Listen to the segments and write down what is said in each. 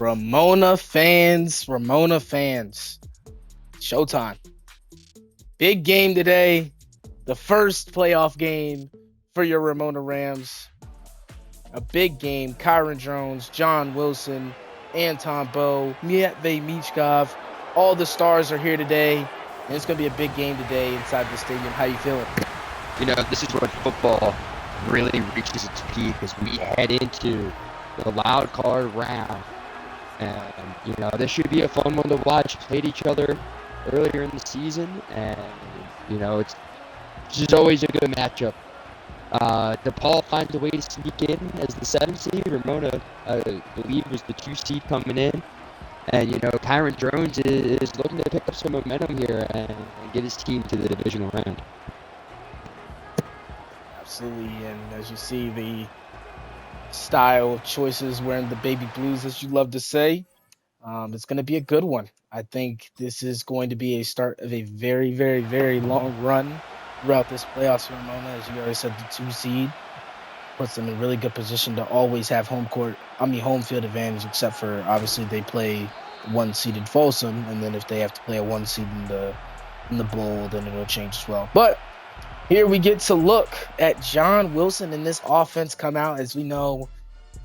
Ramona fans, showtime. Big game today. The first playoff game for your Ramona Rams. A big game. Kyron Jones, John Wilson, Anton Bowe, Mietvey Michkov. All the stars are here today. And it's going to be a big game today inside the stadium. How you feeling? You know, this is when football really reaches its peak as we head into the Wildcard round. And, you know, this should be a fun one to watch. Played each other earlier in the season, and, you know, it's just always a good matchup. DePaul finds a way to sneak in as the 7th seed. Ramona, I believe, was the 2 seed coming in. And, you know, Kyron Jones is looking to pick up some momentum here and get his team to the divisional round. Absolutely. And as you see, the style of choices wearing the baby blues, as you love to say, it's going to be a good one. I think this is going to be a start of a very, very, very long run throughout this playoffs for Ramona. As you already said, the 2 seed puts them in really good position to always have home field advantage, except for obviously they play 1 seeded Folsom, and then if they have to play a 1 seed in the bowl, then it'll change as well. But here we get to look at John Wilson and this offense come out. As we know,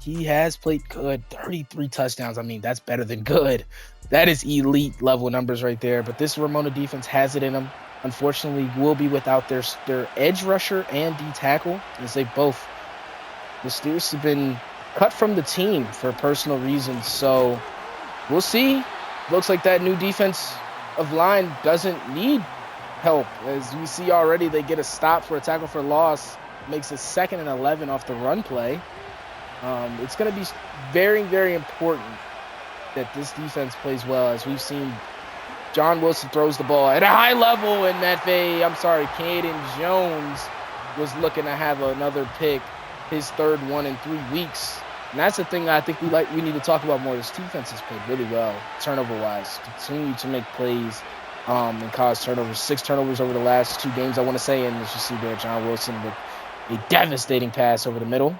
he has played good, 33 touchdowns. I mean, that's better than good. That is elite level numbers right there. But this Ramona defense has it in them. Unfortunately, will be without their edge rusher and D tackle, as the Steers have been cut from the team for personal reasons. So we'll see. Looks like that new defensive line doesn't need help. As you see already, they get a stop for a tackle for loss. Makes it 2nd and 11 off the run play. It's going to be very, very important that this defense plays well, as we've seen John Wilson throws the ball at a high level, and Caden Jones was looking to have another pick, his 3rd one in 3 weeks. And that's the thing I think we need to talk about more. This defense has played really well, turnover-wise. Continue to make plays and cause turnovers. 6 turnovers over the last 2 games, I want to say. And as you see there, John Wilson with a devastating pass over the middle.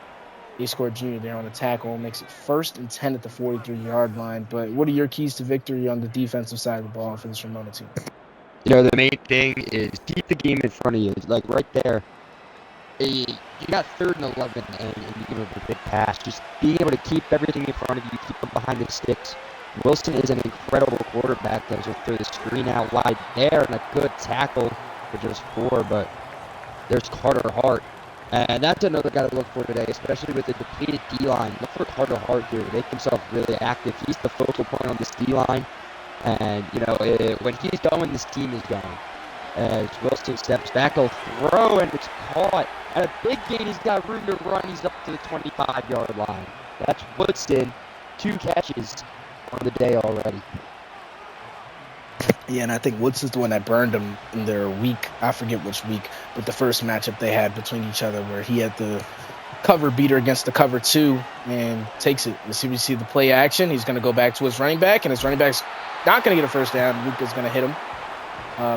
He scored junior there on a tackle, makes it 1st and 10 at the 43-yard line. But what are your keys to victory on the defensive side of the ball for this Ramona team? You know, the main thing is keep the game in front of you. Like right there, you got 3rd and 11 and you give him a big pass. Just being able to keep everything in front of you, keep them behind the sticks. Wilson is an incredible quarterback that will throw the screen out wide there, and a good tackle for just 4. But there's Carter Hart. And that's another guy to look for today, especially with the depleted D-line. Look for Carter Hart here. Make himself really active. He's the focal point on this D-line. And, you know, when he's going, this team is going. As Wilson steps back, he'll throw, and it's caught. At a big gain, he's got room to run. He's up to the 25-yard line. That's Woodson. 2 catches on the day already. Yeah, and I think Woods is the one that burned him in their week. I forget which week, but the first matchup they had between each other where he had the cover beater against the cover 2 and takes it. We see the play action. He's going to go back to his running back, and his running back's not going to get a first down. Luca's going to hit him.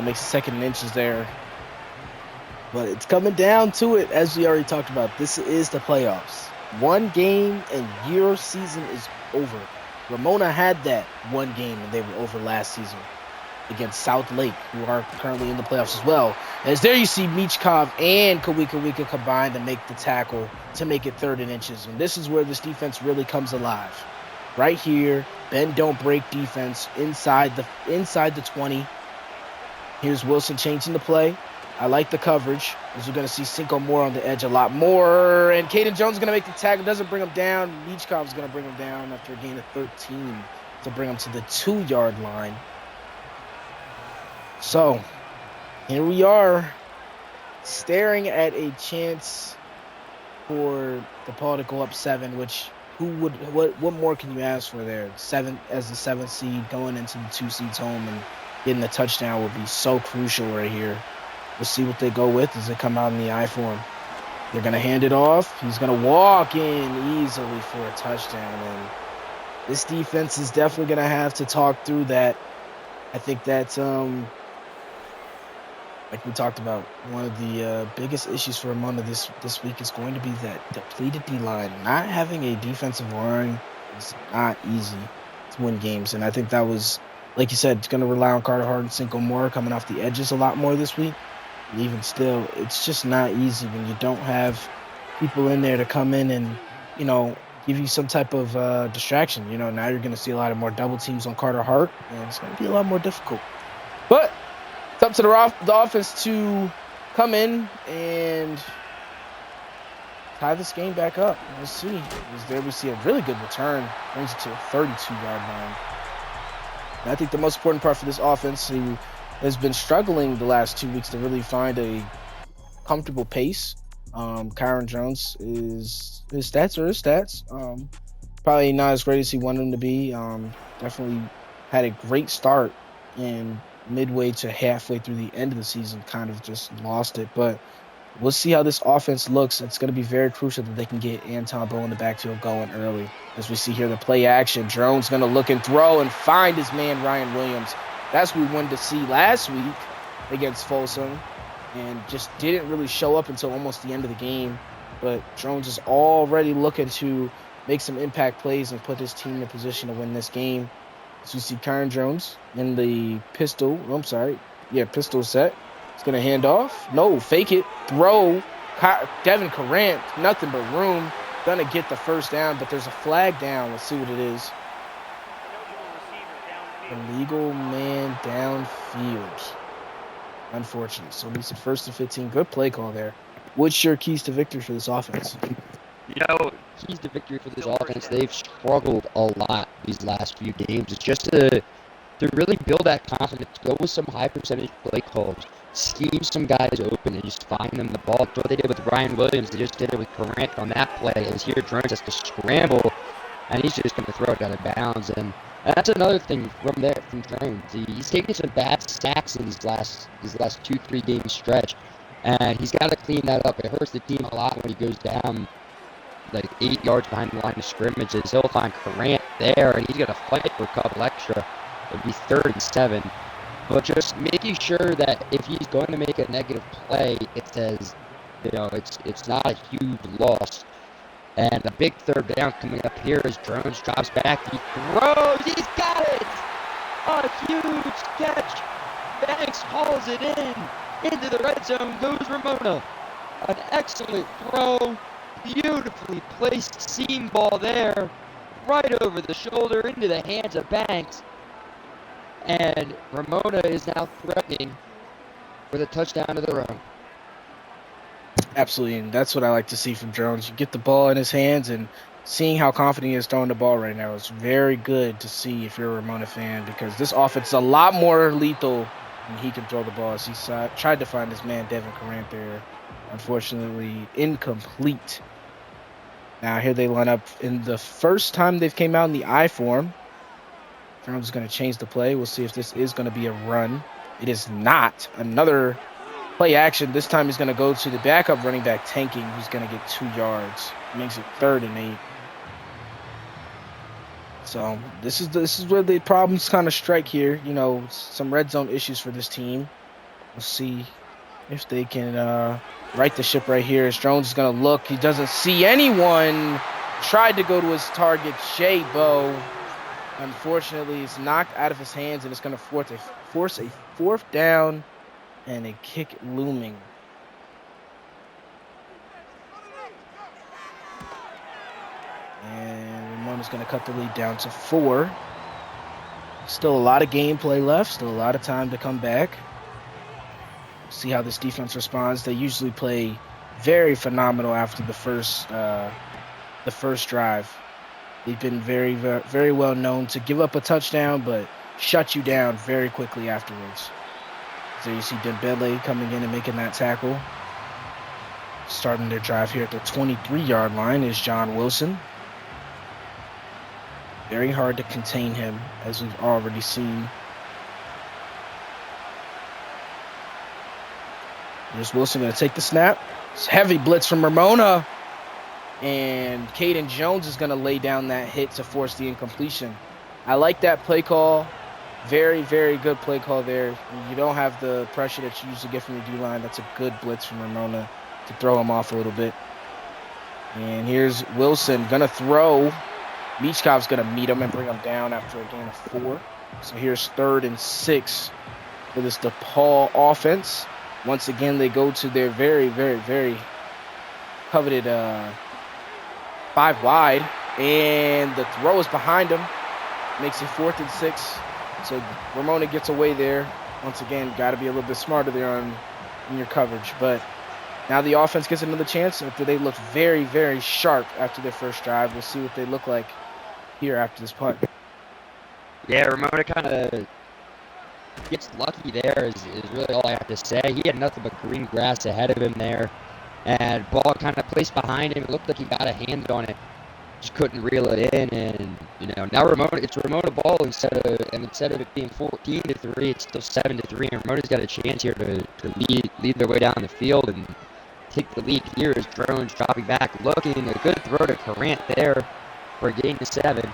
Makes it 2nd and inches there. But it's coming down to it, as we already talked about. This is the playoffs. 1 game and your season is over. Ramona had that 1 game, and they were over last season against South Lake, who are currently in the playoffs as well. As there you see Michkov and Kawika combined to make the tackle to make it 3rd and inches. And this is where this defense really comes alive. Right here, bend don't break defense inside the 20. Here's Wilson changing the play. I like the coverage, as you're going to see Cinco more on the edge a lot more. And Caden Jones is going to make the tackle. Doesn't bring him down. Michkov is going to bring him down after a gain of 13 to bring him to the 2-yard line. So, here we are, staring at a chance for DePaul to go up 7, which what more can you ask for there? 7 as the 7th seed going into the 2 seeds home and getting a touchdown would be so crucial right here. We'll see what they go with as they come out in the I form. They're going to hand it off. He's going to walk in easily for a touchdown. And this defense is definitely going to have to talk through that. I think that's like we talked about, one of the biggest issues for Ramona this week is going to be that depleted D-line. Not having a defensive line is not easy. to win games. And I think that was, like you said, it's going to rely on Carter Hart and Cinco Moore coming off the edges a lot more this week. And even still, it's just not easy when you don't have people in there to come in and, give you some type of distraction. Now you're going to see a lot of more double teams on Carter Hart, and it's going to be a lot more difficult. But it's up to the offense to come in and tie this game back up. Let's see. There we see a really good return. Brings it to a 32-yard line. And I think the most important part for this offense, who has been struggling the last 2 weeks to really find a comfortable pace. Kyron Jones, his stats are his stats. Probably not as great as he wanted him to be. Definitely had a great start, and midway to halfway through the end of the season kind of just lost it. But we'll see how this offense looks. It's going to be very crucial that they can get Anton Bow in the backfield going early. As we see here, the play action. Drone's going to look and throw and find his man, Ryan Williams. That's what we wanted to see last week against Folsom, and just didn't really show up until almost the end of the game. But Jones is already looking to make some impact plays and put his team in position to win this game. So you see Kyron Jones in the pistol set. He's going to hand off. No, fake it. Throw. Devin Carrant, nothing but room. Going to get the first down, but there's a flag down. Let's see what it is. Illegal man downfield. Unfortunate. So it's a 1st and 15. Good play call there. What's your keys to victory for this offense? Keys to victory for this offense, they've struggled a lot these last few games. It's just to really build that confidence, go with some high percentage play calls, scheme some guys open, and just find them the ball. That's what they did with Ryan Williams. They just did it with Carrant on that play. As here, Jones has to scramble, and he's just going to throw it out of bounds. And that's another thing from Jones. He's taking some bad sacks in his last 2-3 game stretch, and he's got to clean that up. It hurts the team a lot when he goes down like 8 yards behind the line of scrimmages. He'll find Carrant there, and he's going to fight for a couple extra. It'll be 3rd and 7. But just making sure that if he's going to make a negative play, it says, it's not a huge loss. And a big 3rd down coming up here as Jones drops back. He throws. He's got it! A huge catch. Banks hauls it in. Into the red zone goes Ramona. An excellent throw. Beautifully placed seam ball there. Right over the shoulder into the hands of Banks. And Ramona is now threatening for the touchdown of their own. Absolutely, and that's what I like to see from Jones. You get the ball in his hands, and seeing how confident he is throwing the ball right now is very good to see if you're a Ramona fan, because this offense is a lot more lethal when he can throw the ball. As he tried to find his man Devin Carrant there. Unfortunately, incomplete. Now here they line up in the first time they've came out in the I form. Jones is going to change the play. We'll see if this is going to be a run. It is not. Another play action. This time he's going to go to the backup running back tanking. He's going to get 2 yards. Makes it 3rd and 8. So this is where the problems kind of strike here. Some red zone issues for this team. We'll see if they can right the ship right here. As Jones is going to look. He doesn't see anyone. Tried to go to his target, Shea Bow. Unfortunately, it's knocked out of his hands, and it's going to force a 4th down and a kick looming. And Ramona's going to cut the lead down to 4. Still a lot of gameplay left. Still a lot of time to come back. See how this defense responds. They usually play very phenomenal after the first drive. They've been very, very, very well known to give up a touchdown, but shut you down very quickly afterwards. So you see Dembele coming in and making that tackle. Starting their drive here at the 23-yard line is John Wilson. Very hard to contain him, as we've already seen. There's Wilson going to take the snap. It's heavy blitz from Ramona. And Caden Jones is going to lay down that hit to force the incompletion. I like that play call. Very, very good play call there. You don't have the pressure that you usually get from the D-line. That's a good blitz from Ramona to throw him off a little bit. And here's Wilson going to throw. Michkov's going to meet him and bring him down after a gain of 4. So here's 3rd and 6 for this DePaul offense. Once again, they go to their very, very, very coveted 5 wide. And the throw is behind him. Makes it 4th and 6. So Ramona gets away there. Once again, got to be a little bit smarter there in your coverage. But now the offense gets another chance after they looked very, very sharp after their first drive. We'll see what they look like here after this punt. Yeah, Ramona kind of gets lucky there is really all I have to say. He had nothing but green grass ahead of him there. And ball kind of placed behind him. It looked like he got a hand on it. Just couldn't reel it in. And, now it's Ramona ball instead of it being 14-3, it's still 7-3. And Ramona's got a chance here to lead their way down the field and take the lead here as Drones dropping back, looking a good throw to Corrant there for a gain of 7.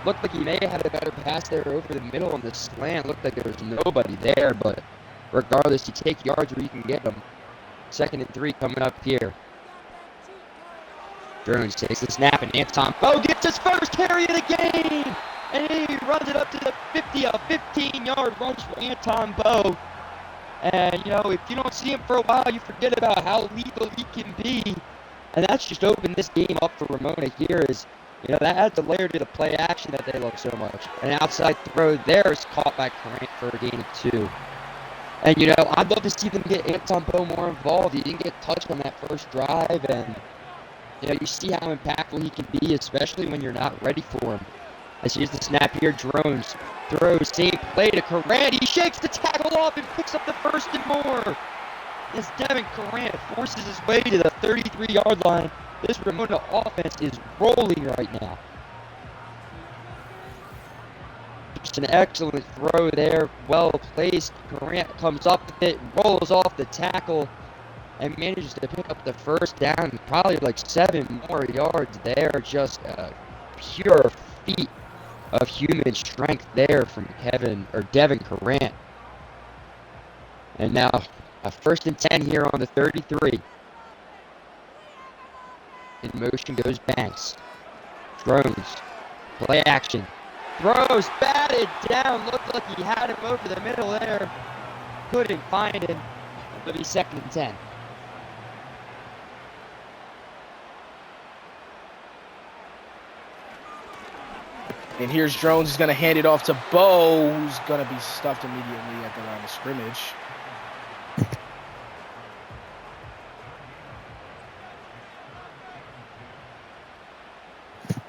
Looked like he may have had a better pass there over the middle on the slant. Looked like there was nobody there, but regardless, you take yards where you can get them. 2nd and 3 coming up here. Drones takes the snap, and Anton Bowe gets his first carry of the game! And he runs it up to the 50, a 15-yard rush for Anton Bowe. And, if you don't see him for a while, you forget about how lethal he can be. And that's just opened this game up for Ramona here is, that adds a layer to the play action that they love so much. An outside throw there is caught by Corrant for a gain of 2. And, I'd love to see them get Anton Bowe more involved. He didn't get touched on that first drive, and, you see how impactful he can be, especially when you're not ready for him. As here's the snap here, Drones throws, same play to Corrant. He shakes the tackle off and picks up the 1st and more. As Devin Corrant forces his way to the 33-yard line. This Ramona offense is rolling right now. Just an excellent throw there, well placed. Corrant comes up with it, rolls off the tackle, and manages to pick up the 1st down. Probably like 7 more yards there. Just a pure feat of human strength there from Devin Corrant. And now a 1st and 10 here on the 33. In motion goes Banks. Drones. Play action. Throws. Batted down. Looked like he had him over the middle there. Couldn't find him. It'll be 2nd and 10. And here's Drones. He's going to hand it off to Bowe, who's going to be stuffed immediately at the line of scrimmage.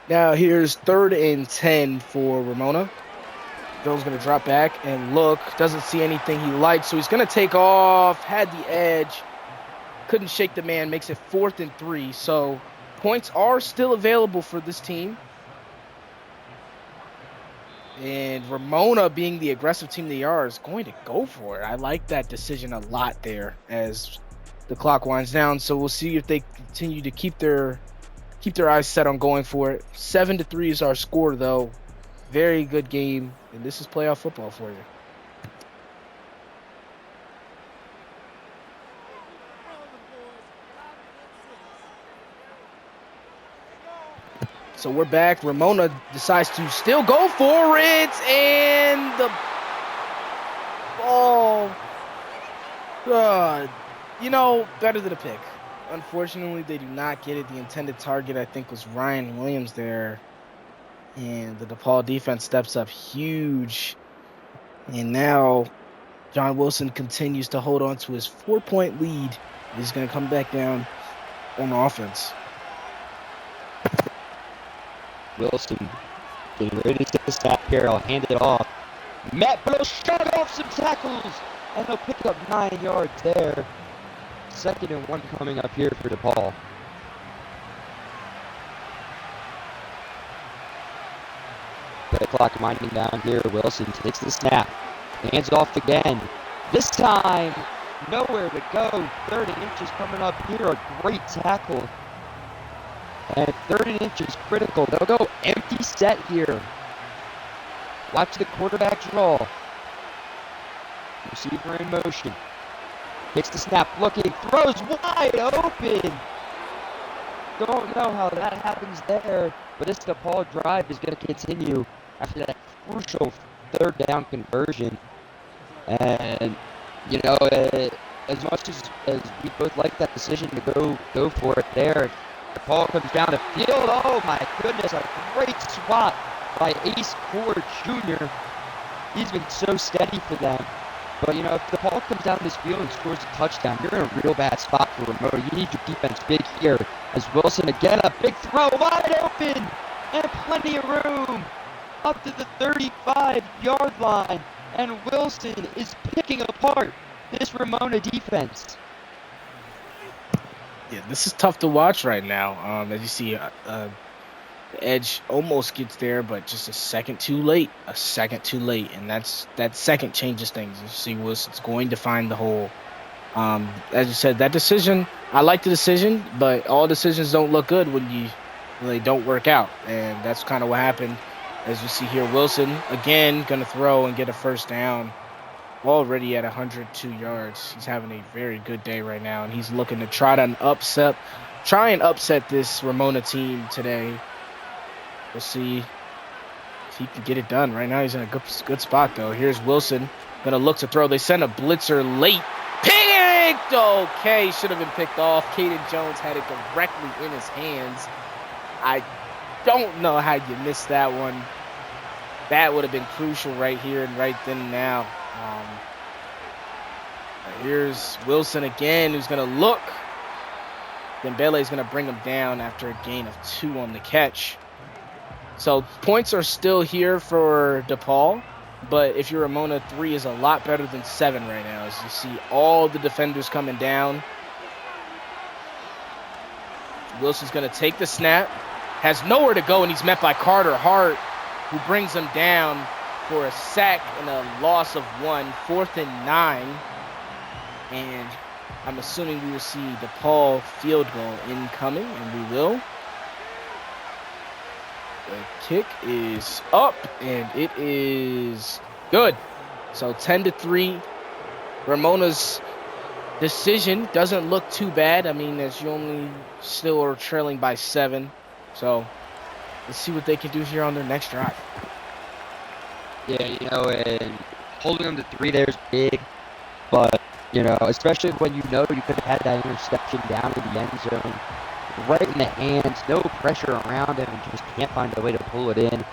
Now here's 3rd and 10 for Ramona. Drones going to drop back and look. Doesn't see anything he likes, so he's going to take off. Had the edge. Couldn't shake the man. Makes it 4th and 3. So points are still available for this team. And Ramona, being the aggressive team they are, is going to go for it. I like that decision a lot there as the clock winds down. So we'll see if they continue to keep their eyes set on going for it. 7-3 is our score, though. Very good game, and this is playoff football for you. So we're back. Ramona decides to still go for it, and the ball, better than a pick. Unfortunately, they do not get it. The intended target, I think, was Ryan Williams there. And the DePaul defense steps up huge. And now John Wilson continues to hold on to his 4-point lead. He's going to come back down on offense. Wilson getting ready to take the snap here. I'll hand it off. Matt Bowe shot off some tackles, and they'll pick up 9 yards there. 2nd and 1 coming up here for DePaul. Play clock winding down here. Wilson takes the snap. Hands off again. This time, nowhere to go. 3rd and inches coming up here. A great tackle. And 3rd and inches critical. They'll go empty set here. Watch the quarterback draw. Receiver in motion. Takes the snap, looking, throws wide open. don't know how that happens there, but this DePaul drive is going to continue after that crucial third down conversion. And, you know, as much as we both like that decision to go for it there, DePaul comes down the field. Oh, my goodness, a great swat by Ace Ford Jr. He's been so steady for them. But, you know, if the ball comes down this field and scores a touchdown, you're in a real bad spot for Ramona. You need your defense big here. As Wilson, again, a big throw, wide open, and plenty of room up to the 35-yard line. And Wilson is picking apart this Ramona defense. Yeah, this is tough to watch right now. As you see, the edge almost gets there, but just a second too late. And that second changes things. You see, Wilson's going to find the hole. As you said, that decision, I like the decision, but all decisions don't look good when they don't work out. And that's kind of what happened. As you see here, Wilson, again, going to throw and get a first down. Already at 102 yards. He's having a very good day right now, and he's looking to try and upset this Ramona team today. We'll see if he can get it done. Right now, he's in a good spot, though. Here's Wilson. Going to look to throw. They send a blitzer late. Picked! Okay, should have been picked off. Caden Jones had it directly in his hands. I don't know how you missed that one. That would have been crucial right here and right then and now. Here's Wilson again, who's going to look. Dembele is going to bring him down after a gain of 2 on the catch. So points are still here for DePaul, but if you're Ramona, 3 is a lot better than 7 right now. As you see all the defenders coming down. Wilson's going to take the snap, has nowhere to go, and he's met by Carter Hart, who brings him down for a sack and a loss of 1, 4th and 9. And I'm assuming we will see DePaul field goal incoming, and we will. The kick is up, and it is good. So 10-3. Ramona's decision doesn't look too bad. I mean, as you only still are trailing by 7. So let's see what they can do here on their next drive. Yeah, you know, and holding them to 3 there is big, but, you know, especially when you know you could have had that interception down in the end zone, right in the hands, no pressure around him, and just can't find a way to pull it in.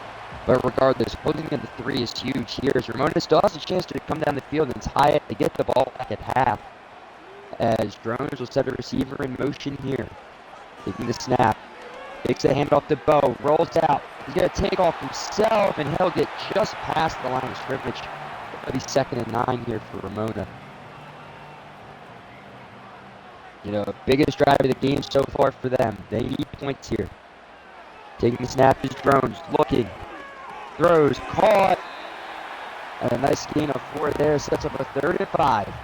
But regardless, holding them to 3 is huge here, as Ramona still has a chance to come down the field and tie it to get the ball back at half, as Drones will set a receiver in motion here, taking the snap. Takes a handoff to Bo, rolls out. He's going to take off himself, and he'll get just past the line of scrimmage. It'll be 2nd and 9 here for Ramona. You know, biggest drive of the game so far for them. They need points here. Taking the snap is Drones, looking, throws, caught. And a nice gain of 4 there, sets up a 3rd and 5.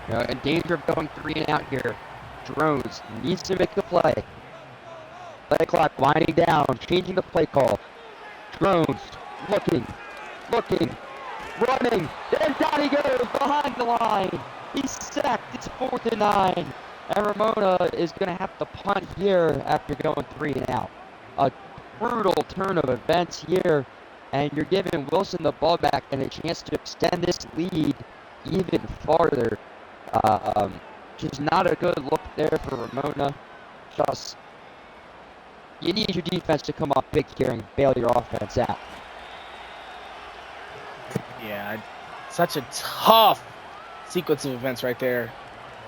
You know, in danger of going 3 and out here. Drones needs to make the play. Play clock winding down, changing the play call. Drones, looking, running, and down he goes behind the line. He's sacked, it's 4th and 9. And Ramona is going to have to punt here after going 3 and out. A brutal turn of events here, and you're giving Wilson the ball back and a chance to extend this lead even farther. Just not a good look there for Ramona. Just you need your defense to come up big here and bail your offense out. Yeah, such a tough sequence of events right there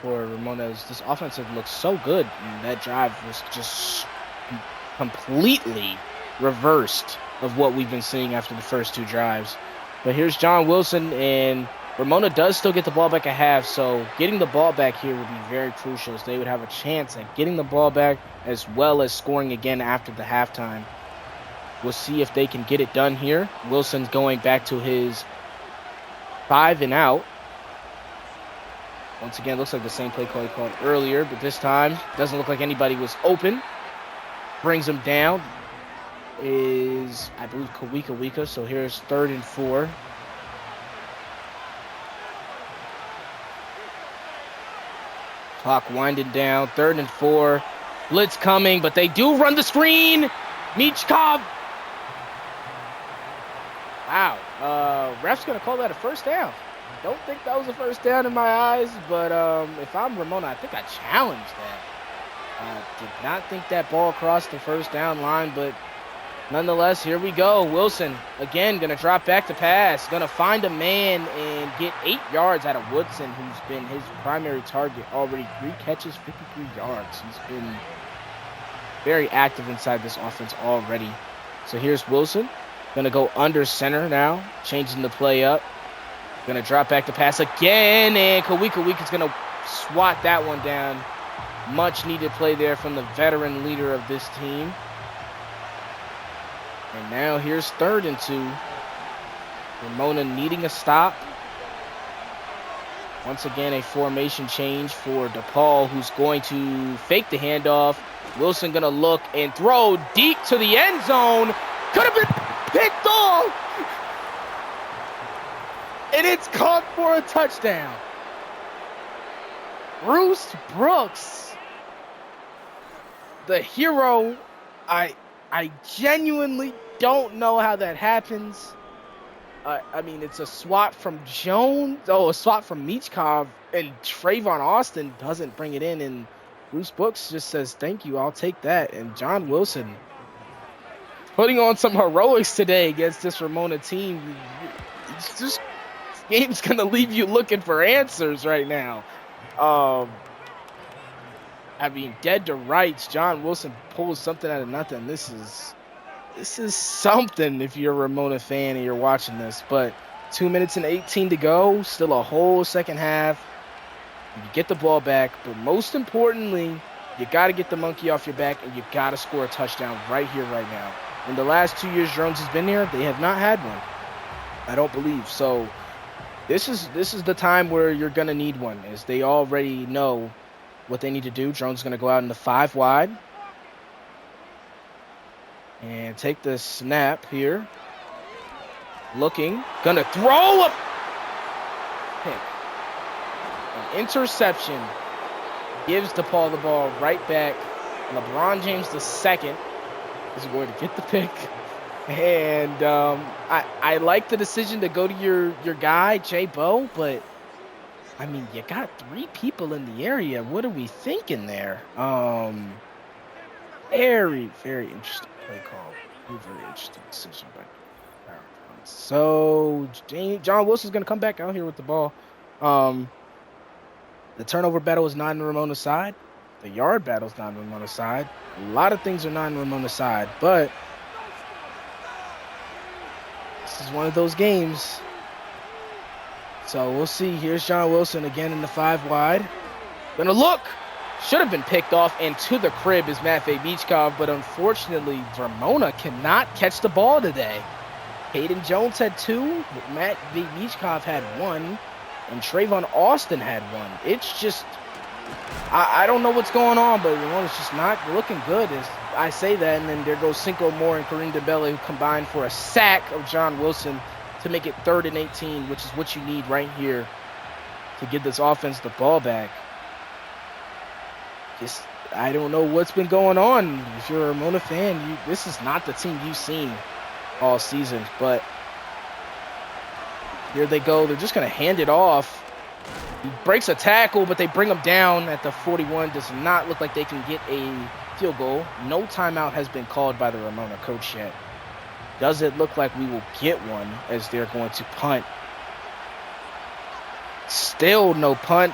for Ramona. This offense looked so good, and that drive was just completely reversed of what we've been seeing after the first 2 drives. But here's John Wilson, and Ramona does still get the ball back at half, so getting the ball back here would be very crucial, so they would have a chance at getting the ball back as well as scoring again after the halftime. We'll see if they can get it done here. Wilson's going back to his 5 and out. Once again, looks like the same play call he called earlier, but this time doesn't look like anybody was open. Brings him down is, I believe, Kawika. So here's 3rd and 4. Clock winding down, 3rd and 4. Blitz coming, but they do run the screen. Michkov. Wow. Ref's going to call that a first down. Don't think that was a first down in my eyes, but if I'm Ramona, I think I challenged that. Did not think that ball crossed the first down line, but nonetheless, here we go. Wilson, again, going to drop back to pass. Going to find a man and get 8 yards out of Woodson, who's been his primary target already. 3 catches, 53 yards. He's been very active inside this offense already. So here's Wilson. Going to go under center now, changing the play up. Going to drop back to pass again, and Kawika is going to swat that one down. Much needed play there from the veteran leader of this team. And now here's 3rd and 2. Ramona needing a stop. Once again, a formation change for DePaul, who's going to fake the handoff. Wilson going to look and throw deep to the end zone. Could have been picked off. And it's caught for a touchdown. Bruce Brooks, the hero. I genuinely don't know how that happens. I mean, it's a swat from Jones. Oh, a swat from Michkov, and Trayvon Austin doesn't bring it in. And Bruce Brooks just says, "Thank you, I'll take that." And John Wilson putting on some heroics today against this Ramona team. It's just, this game's gonna leave you looking for answers right now. I mean, dead to rights, John Wilson pulls something out of nothing. This is something if you're a Ramona fan and you're watching this. But 2 minutes and 18 to go, still a whole second half. You get the ball back, but most importantly, you got to get the monkey off your back, and you got to score a touchdown right here, right now. In the last 2 years Jones has been here, they have not had one, I don't believe. So this is the time where you're going to need one, as they already know what they need to do. Jones is going to go out in the 5 wide and take the snap here. Looking, going to throw a pick. An interception gives DePaul the ball right back. LeBron James II is going to get the pick. And I like the decision to go to your guy, Jay Bow, but I mean, you got 3 people in the area. What are we thinking there? Very, very interesting play call. Very interesting decision by PowerPoint. So John Wilson's going to come back out here with the ball. The turnover battle is not on Ramona's side. The yard battle is not on Ramona's side. A lot of things are not on Ramona's side, but this is one of those games. So we'll see. Here's John Wilson again in the 5 wide. Gonna look. Should have been picked off, and to the crib is Matvey Michkov, but unfortunately, Ramona cannot catch the ball today. Hayden Jones had 2, Matvey Michkov had 1, and Trayvon Austin had 1. It's just, I don't know what's going on, but Ramona's just not looking good. As I say that, and then there goes Cinco Moore and Kareem DeBella, who combined for a sack of John Wilson to make it 3rd and 18, which is what you need right here to get this offense the ball back. Just, I don't know what's been going on. If you're a Ramona fan, this is not the team you've seen all season. But here they go. They're just going to hand it off. He breaks a tackle, but they bring him down at the 41. Does not look like they can get a field goal. No timeout has been called by the Ramona coach yet. Does it look like we will get one, as they're going to punt? Still no punt.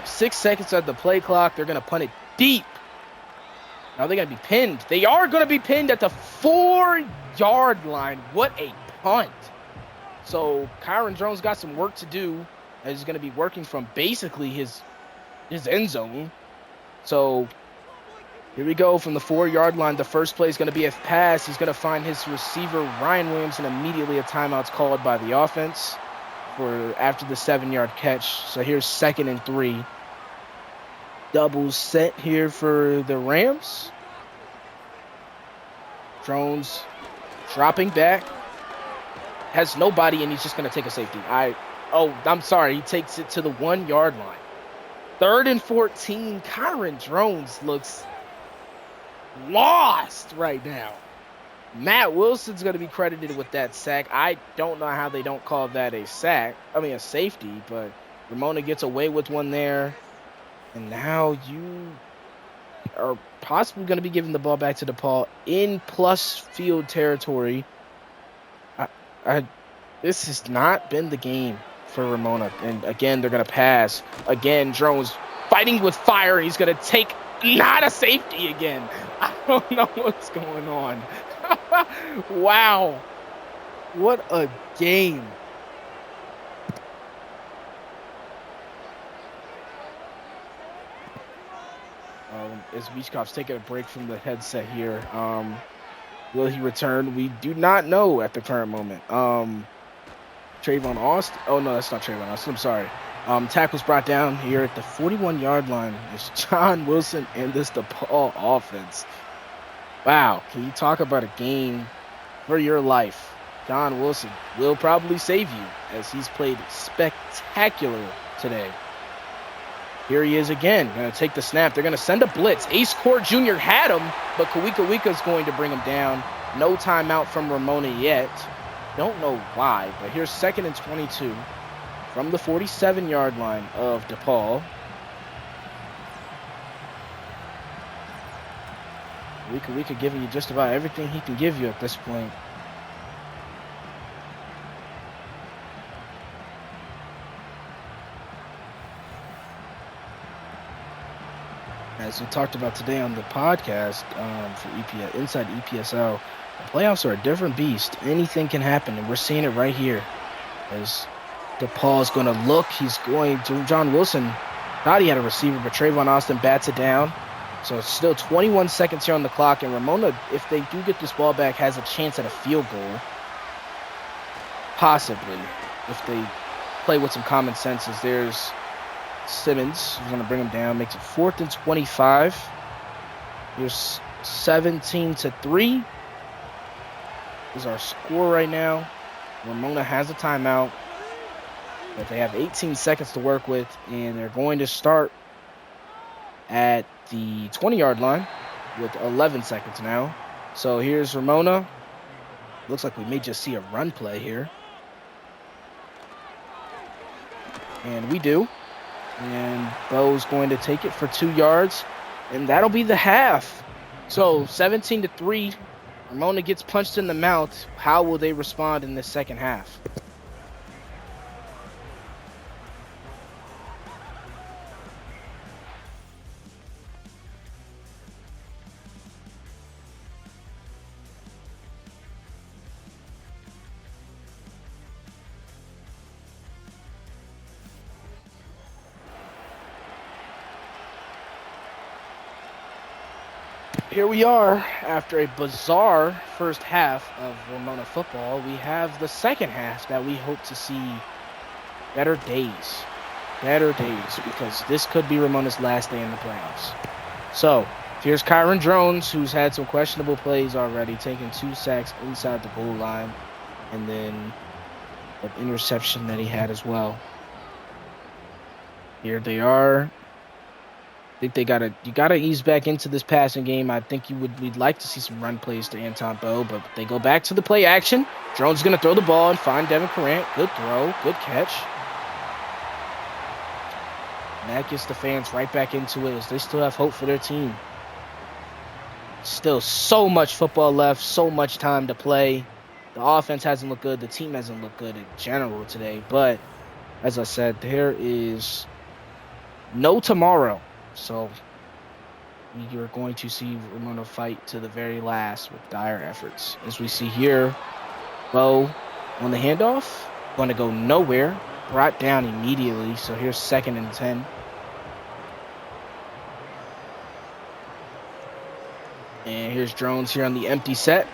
6 seconds at the play clock. They're going to punt it deep. Now they're going to be pinned. They are going to be pinned at the 4-yard line. What a punt. So Kyron Jones got some work to do. He's going to be working from basically his end zone. So here we go from the 4-yard line. The first play is going to be a pass. He's going to find his receiver, Ryan Williams, and immediately a timeout's called by the offense for after the 7-yard catch. So here's 2nd and 3. Double set here for the Rams. Jones dropping back. Has nobody, and he's just going to take a safety. I'm sorry. He takes it to the 1-yard line. 3rd and 14. Kyron Jones looks lost right now. Matt Wilson's going to be credited with that sack. I don't know how they don't call that a sack. I mean, a safety, but Ramona gets away with one there. And now you are possibly going to be giving the ball back to DePaul in plus field territory. This has not been the game for Ramona. And again, they're going to pass. Again, Drones fighting with fire. He's going to take not a safety again. I don't know what's going on. Wow. What a game. As Beachcopp's taking a break from the headset here. Will he return? We do not know at the current moment. Trayvon Austin. Oh, no, that's not Trayvon Austin. I'm sorry. Tackles brought down here at the 41-yard line. It's John Wilson and this DePaul offense. Wow. Can you talk about a game for your life? John Wilson will probably save you as he's played spectacular today. Here he is again. Going to take the snap. They're going to send a blitz. Ace Court Jr. had him, but Kawika is going to bring him down. No timeout from Ramona yet. Don't know why, but here's 2nd and 22 from the 47-yard line of DePaul. Kawika giving you just about everything he can give you at this point. As we talked about today on the podcast for Inside EPSL, the playoffs are a different beast. Anything can happen, and we're seeing it right here. As DePaul is going to look, he's going to John Wilson. Thought he had a receiver, but Trayvon Austin bats it down. So it's still 21 seconds here on the clock, and Ramona, if they do get this ball back, has a chance at a field goal. Possibly, if they play with some common sense. As there's Simmons, who's going to bring him down, makes it 4th and 25. Here's 17-3 is our score right now. Ramona has a timeout, but they have 18 seconds to work with, and they're going to start at the 20-yard line with 11 seconds now. So here's Ramona. Looks like we may just see a run play here. And we do. And Bo's going to take it for 2 yards, and that'll be the half. So 17-3, Ramona gets punched in the mouth. How will they respond in the second half? Here we are after a bizarre first half of Ramona football. We have the second half that we hope to see better days, because this could be Ramona's last day in the playoffs. So here's Kyron Drones, who's had some questionable plays already, taking 2 sacks inside the goal line, and then an interception that he had as well. Here they are. I think you gotta ease back into this passing game. I think we'd like to see some run plays to Anton Bo, but they go back to the play action. Drone's gonna throw the ball and find Devin Corrant. Good throw, good catch. And that gets the fans right back into it as they still have hope for their team. Still so much football left, so much time to play. The offense hasn't looked good. The team hasn't looked good in general today. But as I said, there is no tomorrow. So you're going to see Ramona fight to the very last with dire efforts. As we see here, Bo on the handoff, going to go nowhere, brought down immediately. So here's 2nd and 10. And here's Drones here on the empty set.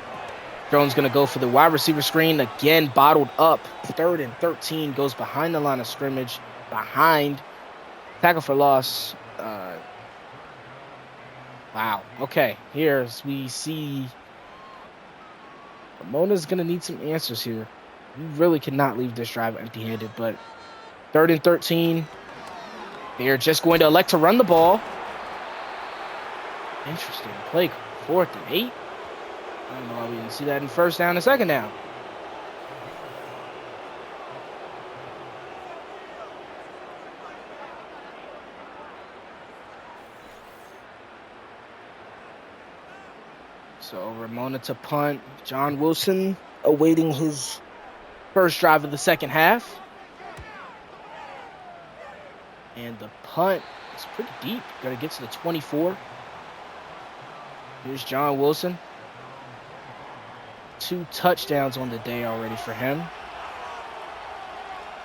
Drones going to go for the wide receiver screen. Again, bottled up. 3rd and 13, goes behind the line of scrimmage. Behind. Tackle for loss. Wow. Okay. Here's we see Ramona's going to need some answers here. You really cannot leave this drive empty-handed, but 3rd and 13. They're just going to elect to run the ball. Interesting play 4th and 8. I don't know why we didn't see that in first down and second down. So Ramona to punt. John Wilson awaiting his first drive of the second half. And the punt is pretty deep. Got to get to the 24. Here's John Wilson. 2 touchdowns on the day already for him.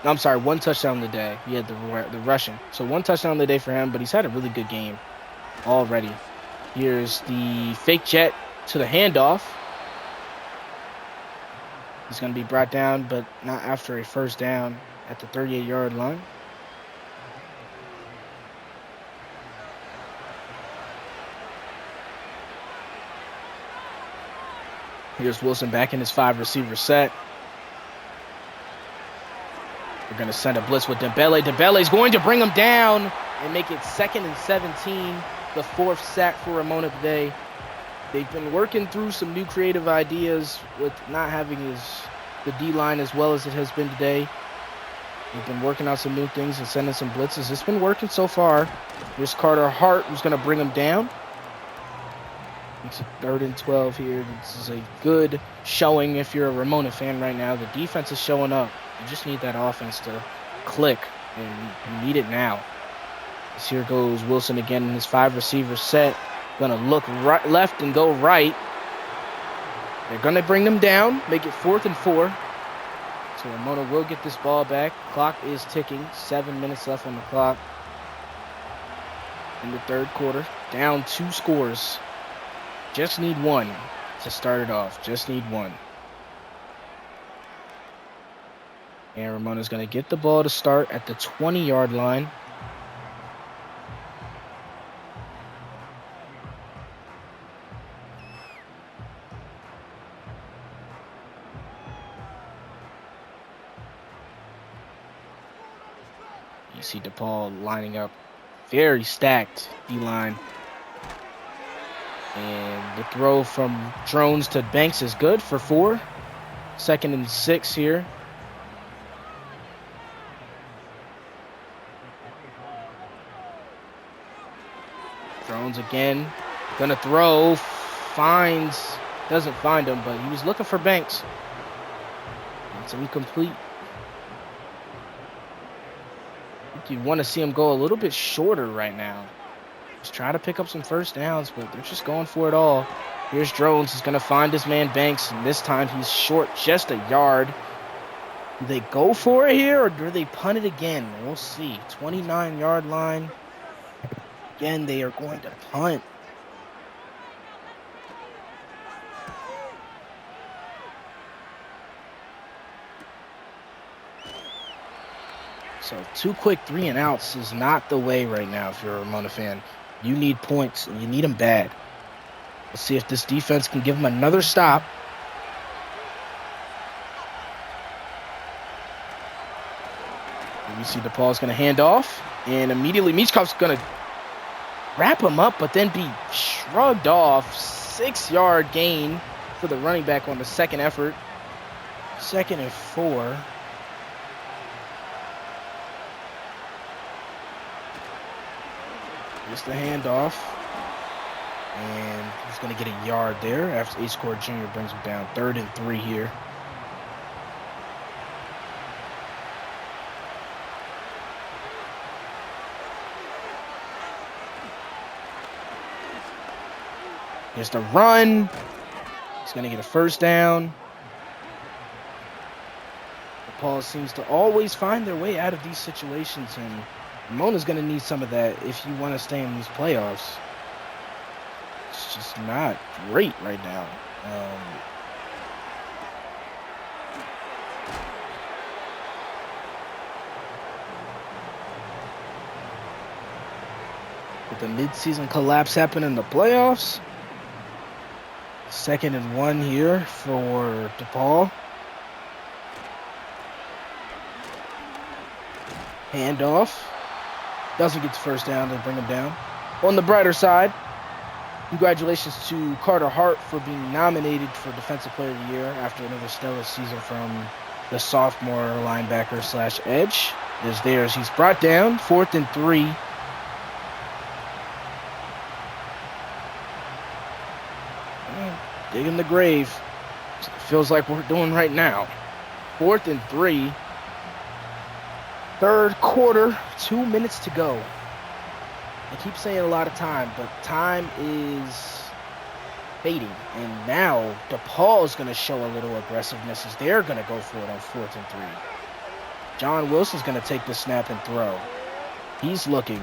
No, I'm sorry, 1 touchdown on the day. He had the rushing. So 1 touchdown on the day for him, but he's had a really good game already. Here's the fake jet to the handoff. He's going to be brought down, but not after a first down at the 38-yard line. Here's Wilson back in his 5-receiver set. They're going to send a blitz with Dembele. Dembele is going to bring him down and make it 2nd and 17, the 4th sack for Ramona today. They've been working through some new creative ideas with not having the D-line as well as it has been today. They've been working on some new things and sending some blitzes. It's been working so far. Here's Carter Hart, who's going to bring him down. It's a 3rd and 12 here. This is a good showing if you're a Ramona fan right now. The defense is showing up. You just need that offense to click, and you need it now. As here goes Wilson again in his 5-receiver set. Gonna look right, left and go right. They're gonna bring them down, make it 4th and 4. So Ramona will get this ball back. Clock is ticking. 7 minutes left on the clock in the 3rd quarter. Down 2 scores. Just need 1 to start it off. Just need 1. And Ramona's going to get the ball to start at the 20-yard line. You see DePaul lining up. Very stacked D-line. And the throw from Drones to Banks is good for 4. 2nd and 6 here. Drones again. Gonna throw. Doesn't find him, but he was looking for Banks. It's incomplete. I think you want to see him go a little bit shorter right now. Just try to pick up some first downs, but they're just going for it all. Here's Drones. He's going to find his man Banks, and this time he's short just a yard. Do they go for it here, or do they punt it again? We'll see. 29-yard line. Again, they are going to punt. So 2 quick 3-and-outs is not the way right now if you're a Ramona fan. You need points, and you need them bad. Let's see if this defense can give them another stop. And you see DePaul's going to hand off, and immediately Michkov's going to wrap him up, but then be shrugged off. 6-yard gain for the running back on the second effort. 2nd and 4. Here's the handoff. And he's going to get a yard there after A-Score Jr. brings him down. 3rd and 3 here. Here's the run. He's going to get a first down. DePaul seems to always find their way out of these situations, and Ramona's going to need some of that if you want to stay in these playoffs. It's just not great right now. With the midseason collapse happen in the playoffs. 2nd and 1 here for DePaul. Handoff. Doesn't get the first down to bring him down. On the brighter side, Congratulations to Carter Hart for being nominated for Defensive Player of the Year after another stellar season from the sophomore linebacker / edge. Is there as he's brought down, 4th and 3. Digging the grave. It feels like we're doing right now. 4th and 3. Third quarter, 2 minutes to go. I keep saying a lot of time, but time is fading. And now DePaul is going to show a little aggressiveness as they're going to go for it on 4th and 3. John Wilson's going to take the snap and throw. He's looking.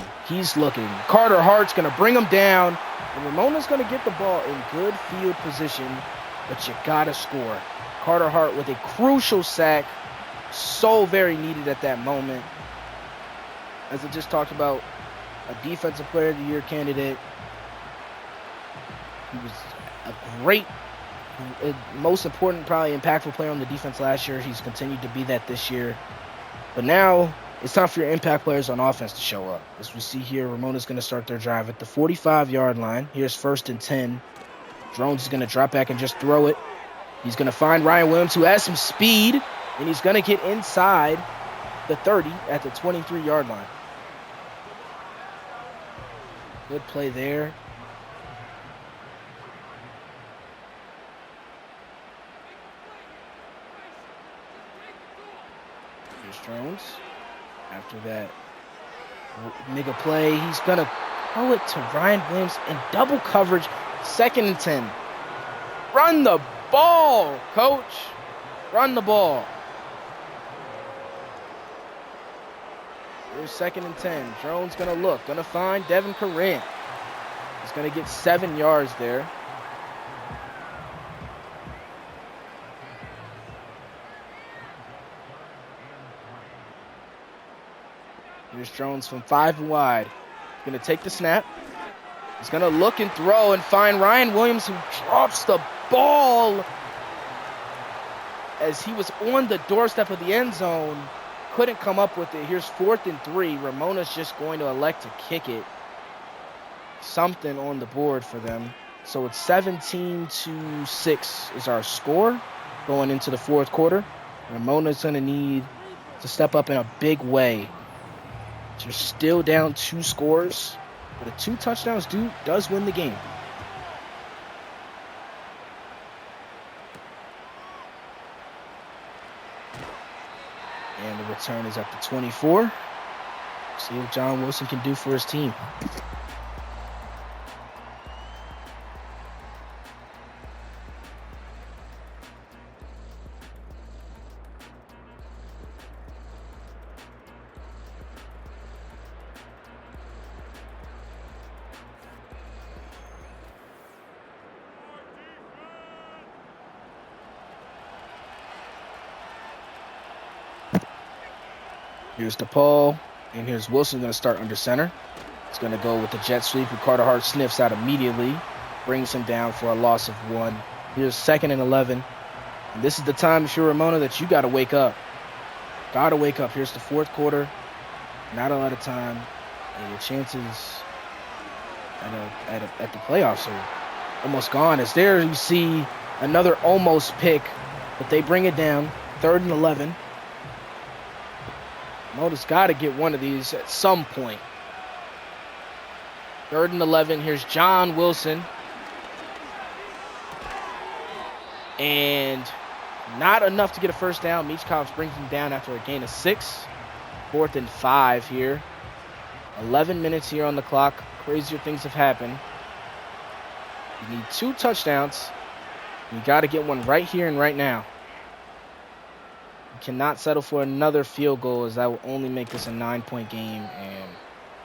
Carter Hart's going to bring him down. And Ramona's going to get the ball in good field position, but you got to score. Carter Hart with a crucial sack. So very needed at that moment. As I just talked about, a Defensive Player of the Year candidate. He was a great, most important, probably impactful player on the defense last year. He's continued to be that this year. But now it's time for your impact players on offense to show up. As we see here, Ramona's going to start their drive at the 45-yard line. Here's 1st and 10. Drones is going to drop back and just throw it. He's going to find Ryan Williams, who has some speed, and he's going to get inside the 30 at the 23-yard line. Good play there. Here's Drones. After that mega play, he's going to throw it to Ryan Williams in double coverage. 2nd and 10. Run the ball, coach. Run the ball. Here's 2nd and 10. Drone's going to look. Going to find Devin Corinne. He's going to get 7 yards there. Here's Drones from 5 wide. He's going to take the snap. He's going to look and throw and find Ryan Williams, who drops the ball as he was on the doorstep of the end zone. Couldn't come up with it. Here's 4th and 3. Ramona's just going to elect to kick it. Something on the board for them. So it's 17-6 is our score going into the 4th quarter. Ramona's going to need to step up in a big way. You're still down 2 scores, but a 2 touchdowns does win the game. And the return is at the 24. See what John Wilson can do for his team. Here's DePaul, and here's Wilson going to start under center. He's going to go with the jet sweep, and Carter Hart sniffs out immediately, brings him down for a loss of 1. Here's 2nd and 11. And this is the time, if you're Ramona, that you got to wake up. Got to wake up. Here's the 4th quarter. Not a lot of time. And your chances at the playoffs are almost gone. As there you see another almost pick, but they bring it down. 3rd and 11. Ramona's got to get one of these at some point. 3rd and 11. Here's John Wilson. And not enough to get a first down. Meach Cobbs brings him down after a gain of 6. 4th and 5 here. 11 minutes here on the clock. Crazier things have happened. You need 2 touchdowns. You got to get one right here and right now. Cannot settle for another field goal, as that will only make this a 9-point game, and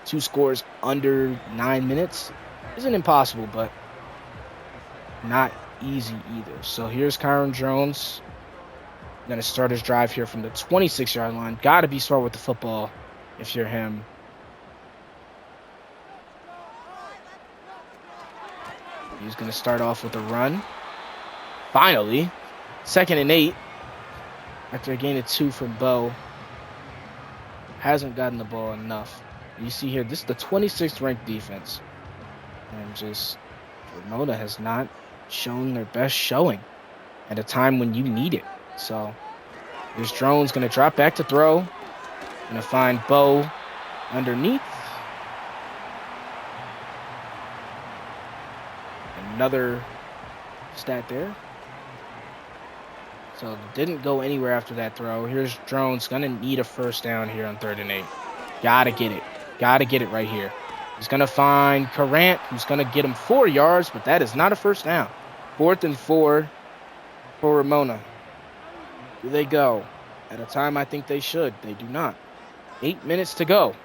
2 scores under 9 minutes isn't impossible, but not easy either. So here's Kyron Jones. Going to start his drive here from the 26-yard line. Got to be smart with the football if you're him. He's going to start off with a run. Finally, 2nd and 8. After a gain of 2 from Bo. Hasn't gotten the ball enough. You see here, this is the 26th ranked defense. And just Ramona has not shown their best showing at a time when you need it. So this drone's going to drop back to throw. Going to find Bo underneath. Another stat there. So didn't go anywhere after that throw. Here's Drone's going to need a first down here on 3rd and 8. Got to get it. Got to get it right here. He's going to find Carrant, who's going to get him 4 yards, but that is not a first down. 4th and 4 for Ramona. Do they go? At a time I think they should. They do not. 8 minutes to go.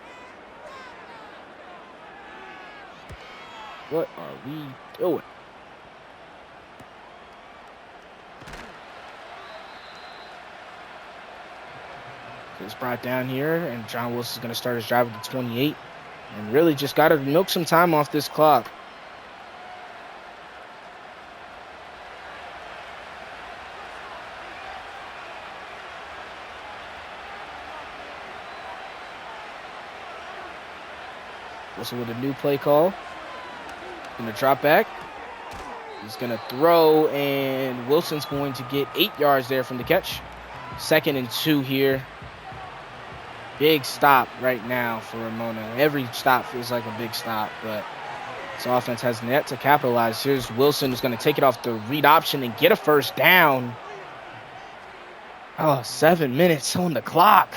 What are we doing? It's brought down here, and John Wilson's going to start his drive at the 28. And really just got to milk some time off this clock. Wilson with a new play call. Going to drop back. He's going to throw, and Wilson's going to get 8 yards there from the catch. 2nd and 2 here. Big stop right now for Ramona. Every stop feels like a big stop, but this offense has yet to capitalize. Here's Wilson who's going to take it off the read option and get a first down. Oh, 7 minutes on the clock.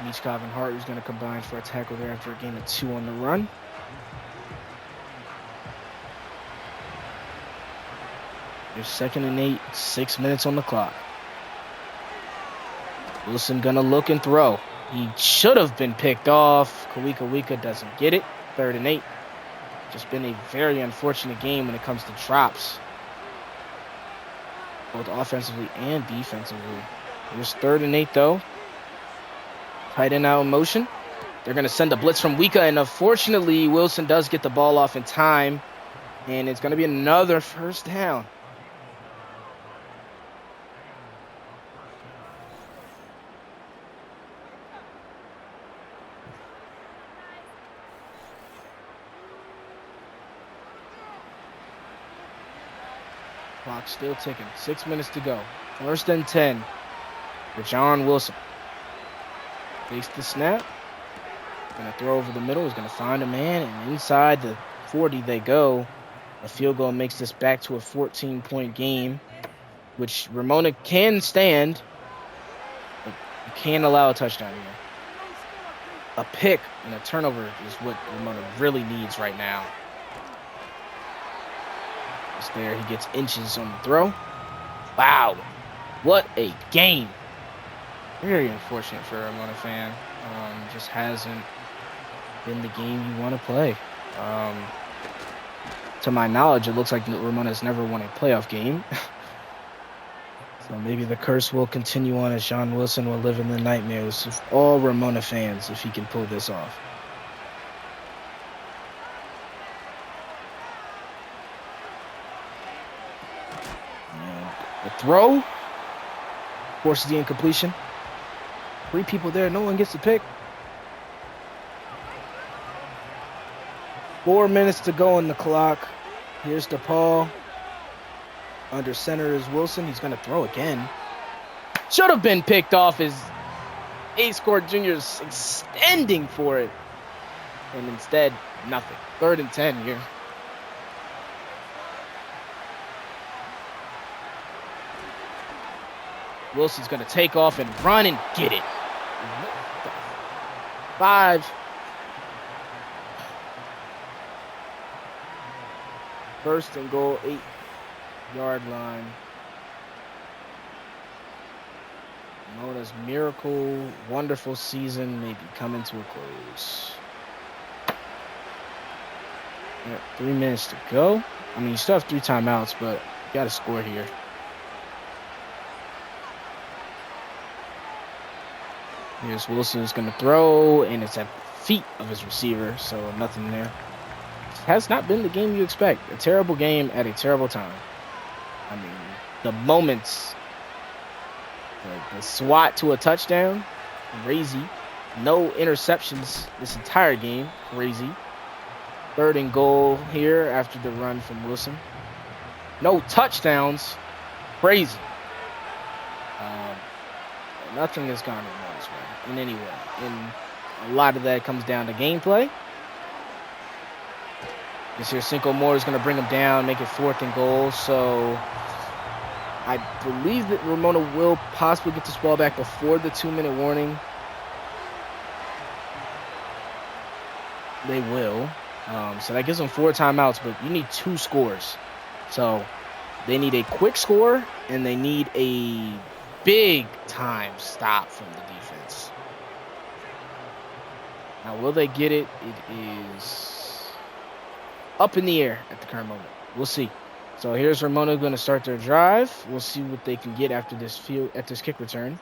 Michkov and Hart who's going to combine for a tackle there after a gain of 2 on the run. There's 2nd and 8, 6 minutes on the clock. Wilson gonna look and throw. He should have been picked off. Kawika doesn't get it. 3rd and 8. Just been a very unfortunate game when it comes to drops, both offensively and defensively. Here's 3rd and 8 though. Tight end out in motion. They're gonna send a blitz from Wika, and unfortunately Wilson does get the ball off in time, and it's gonna be another first down. Clock still ticking. 6 minutes to go. 1st and 10 for John Wilson. Takes the snap. Going to throw over the middle. He's going to find a man. And inside the 40 they go. A field goal makes this back to a 14-point game, which Ramona can stand, but you can't allow a touchdown here. A pick and a turnover is what Ramona really needs right now. There, he gets inches on the throw. Wow, what a game! Very unfortunate for a Ramona fan. Just hasn't been the game you want to play. To my knowledge, it looks like Ramona's never won a playoff game. So maybe the curse will continue on, as John Wilson will live in the nightmares of all Ramona fans if he can pull this off. The throw forces the incompletion. 3 people there, no one gets the pick. 4 minutes to go on the clock. Here's DePaul. Under center is Wilson. He's going to throw again. Should have been picked off as A-Score Jr.'s extending for it. And instead, nothing. 3rd and 10 here. Wilson's going to take off and run and get it. 5. First and goal, 8-yard line. Ramona's miracle, wonderful season may be coming to a close. 3 minutes to go. I mean, you still have 3 timeouts, but you got to score here. Here's Wilson who's going to throw, and it's at the feet of his receiver, so nothing there. Has not been the game you expect. A terrible game at a terrible time. I mean, the moments The swat to a touchdown, crazy. No interceptions this entire game, crazy. 3rd and goal here after the run from Wilson. No touchdowns, crazy. Nothing has gone Ramona's way in any way. And a lot of that comes down to gameplay. This here Cinco Moore is going to bring him down, make it 4th and goal. So I believe that Ramona will possibly get this ball back before the 2-minute warning. They will. So that gives them 4 timeouts, but you need 2 scores. So they need a quick score, and they need a big time stop from the defense. Now, will they get it? It is up in the air at the current moment. We'll see. So here's Ramona going to start their drive. We'll see what they can get after this kick return.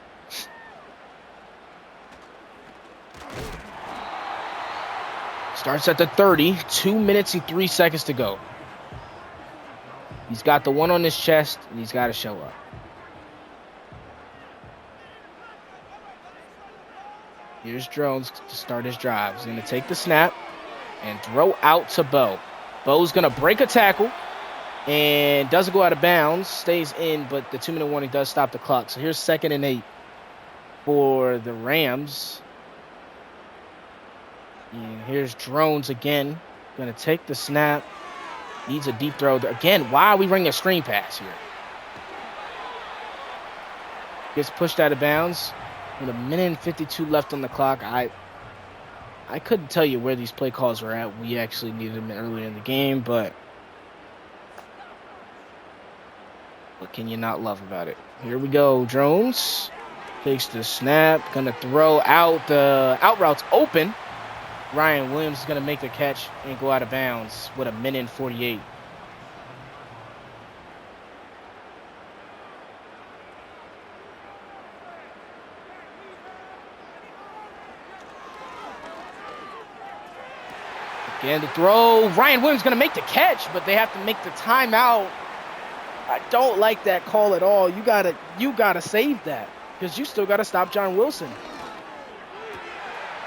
Starts at the 30. 2 minutes and 3 seconds to go. He's got the one on his chest, and he's got to show up. Here's Drones to start his drive. He's going to take the snap and throw out to Bo. Bo's going to break a tackle and doesn't go out of bounds. Stays in, but the 2-minute warning does stop the clock. So here's 2nd and 8 for the Rams. And here's Drones again. Going to take the snap. Needs a deep throw. Again, why are we running a screen pass here? Gets pushed out of bounds. With 1 minute and 52 left on the clock, I couldn't tell you where these play calls were at. We actually needed them earlier in the game, but what can you not love about it? Here we go. Drones takes the snap. Going to throw out. The out route's open. Ryan Williams is going to make the catch and go out of bounds with 1 minute and 48. Again, the throw. Ryan Williams going to make the catch, but they have to make the timeout. I don't like that call at all. You gotta save that because you still got to stop John Wilson.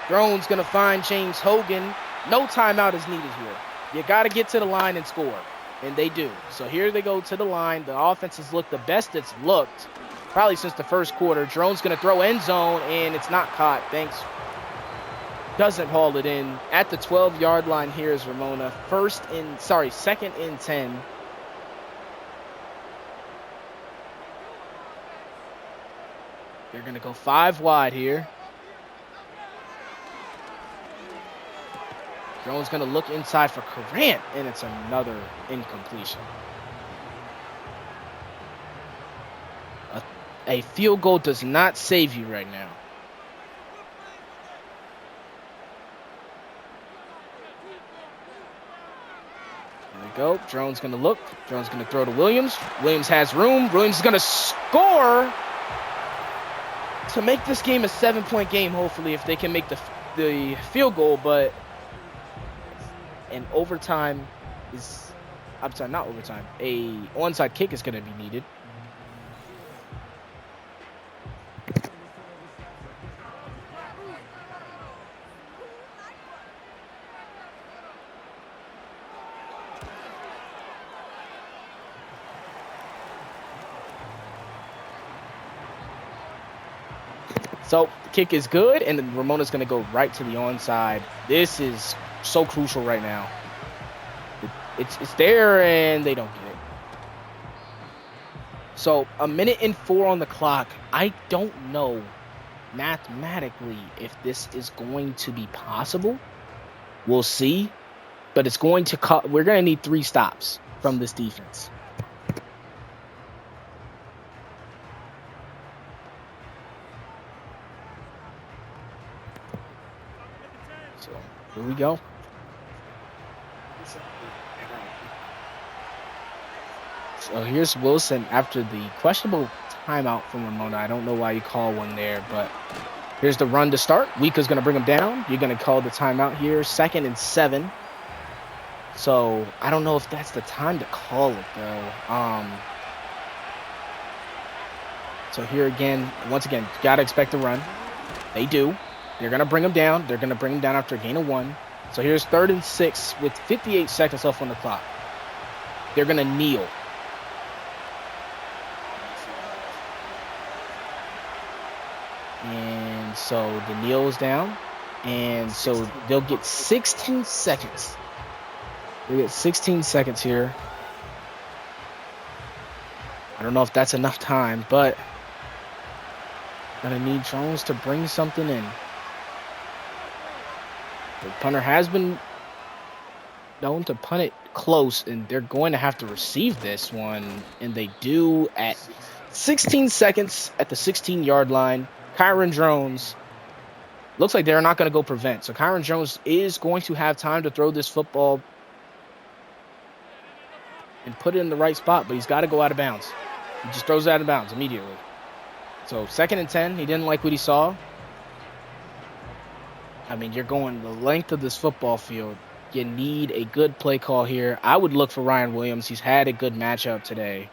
Drone's going to find James Hogan. No timeout is needed here. You got to get to the line and score, and they do. So here they go to the line. The offense has looked the best it's looked probably since the first quarter. Drone's going to throw end zone, and it's not caught. Thanks. Doesn't haul it in. At the 12-yard line here is Ramona. 2nd and 10. They're going to go 5 wide here. Drone's going to look inside for Corrant, and it's another incompletion. A field goal does not save you right now. There we go. Drone's going to look. Drone's going to throw to Williams. Williams has room. Williams is going to score to make this game a 7-point game, hopefully, if they can make the field goal, but an overtime is, I'm sorry, not overtime. A onside kick is going to be needed. So the kick is good, and then Ramona's going to go right to the onside. This is so crucial right now. It's there, and they don't get it. So 1 minute and 4 on the clock. I don't know mathematically if this is going to be possible. We'll see. But it's going to we're going to need 3 stops from this defense. So here we go. So here's Wilson after the questionable timeout from Ramona. I don't know why you call one there, but here's the run to start. Wika's going to bring him down. You're going to call the timeout here. 2nd and 7. So I don't know if that's the time to call it, though. So here again, once again, you got to expect a run. They do. They're going to bring him down. They're going to bring him down after a gain of 1. So here's 3rd and 6 with 58 seconds left on the clock. They're going to kneel. And so the kneel is down. And so they'll get 16 seconds. They get 16 seconds here. I don't know if that's enough time, but gonna need Jones to bring something in. The punter has been known to punt it close, and they're going to have to receive this one, and they do at 16 seconds at the 16-yard line. Kyron Jones looks like they're not going to go prevent. So Kyron Jones is going to have time to throw this football and put it in the right spot, but he's got to go out of bounds. He just throws it out of bounds immediately. So 2nd and 10, he didn't like what he saw. I mean, you're going the length of this football field. You need a good play call here. I would look for Ryan Williams. He's had a good matchup today.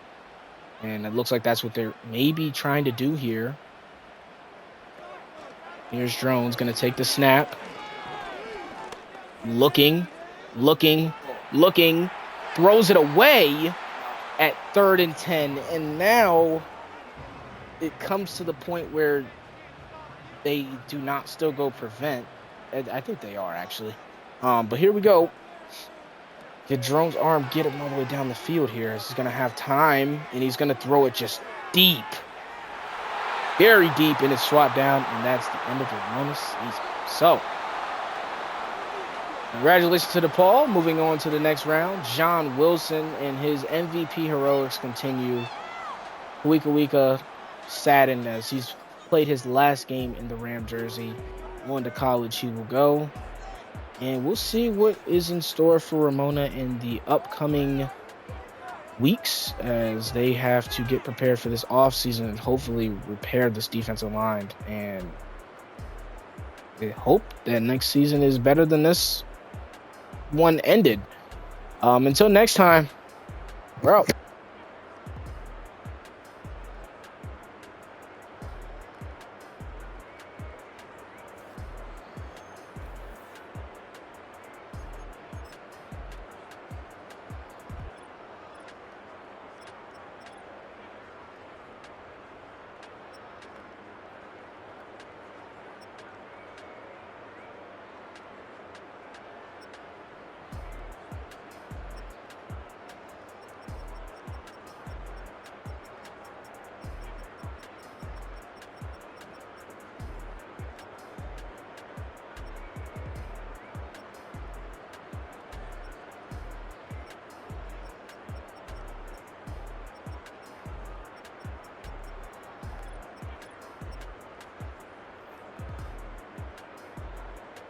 And it looks like that's what they're maybe trying to do here. Here's Jones going to take the snap. Looking. Throws it away at 3rd and 10. And now it comes to the point where they do not still go prevent. I think they are, actually. But here we go. Get Jerome's arm, get him all the way down the field here. He's going to have time, and he's going to throw it just deep. Very deep, and it's swat down, and that's the end of the Ramona season. So, congratulations to DePaul. Moving on to the next round. John Wilson and his MVP heroics continue. Wika saddened as he's played his last game in the Ram jersey. On to college he will go. And we'll see what is in store for Ramona in the upcoming weeks as they have to get prepared for this offseason and hopefully repair this defensive line. And they hope that next season is better than this one ended. Until next time, we're out.